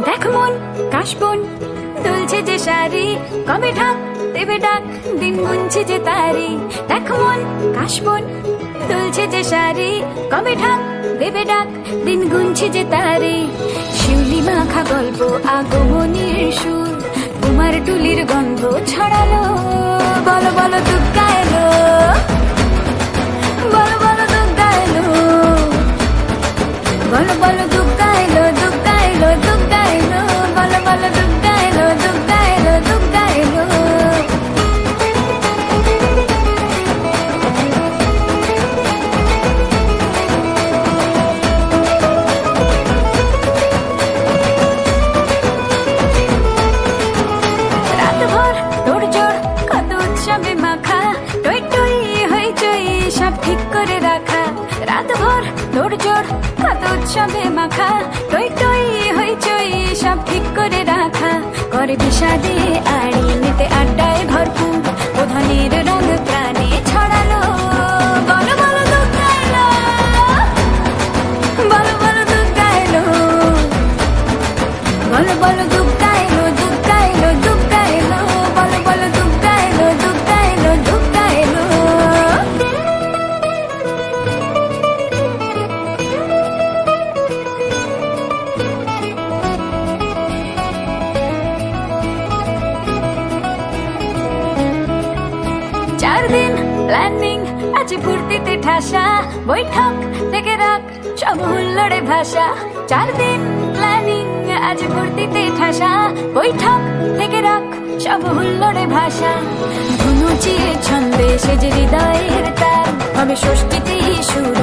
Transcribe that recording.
দেখ মন কাশবন দুলছে যে শাড়ি, কবে ঢাক দেবে ডাক, দিন গুনছে যে তারি। দেখ মন কাশবন দুলছে যে শাড়ি, কবে ঢাক দেবে ডাক, দিন গুনছে যে তারি। শিউলি মাখা গল্প আগমনীর সুর, তোমার টুলির গন্ধ ছড়ালো। বলো বলো দুর্গা এলো, বলো বলো দুর্গা এলো, বলো বলো দুর্গা এলো, দুর্গা এলো, দুর্গা এলো, বলো বলো দুর্গা এলো, দুর্গা এলো, দুর্গা এলো। রাতভর তোড়জোড় কত উৎসবে মাখা, টই টই হইচই সব ঠিক করে রাখা। রাতভর তোড়জোড় কত উৎসবে মাখা, টই টই হইচই সব ঠিক করে রাখা। করে বিষাদে আড়ি নিতে আড্ডায় ভরপুর, প্রধানের রঙ প্রাণে ছড়ালো। বলো বলো দুর্গা এলো, বলো বলো দুর্গা এলো, বলো বলো দুর্গা এলো, দুর্গা এলো, দুর্গা এলো, বলো বলো দুর্গা এলো, দুর্গা এলো, দুর্গা এলো। চার দিন প্ল্যানিং আছে ফুর্তিতে ঠাসা, বৈঠক থেকে রাখ সব হুল্লোড়ে ভাষা। চার দিন প্ল্যানিং আছে ফুর্তিতে ঠাসা, বৈঠক থেকে রাখ সব হুল্লোড়ে ভাষা। ধনুচিয়ে ছন্দে সেজে হৃদয়ের তার, হবে ষষ্ঠীতে সুর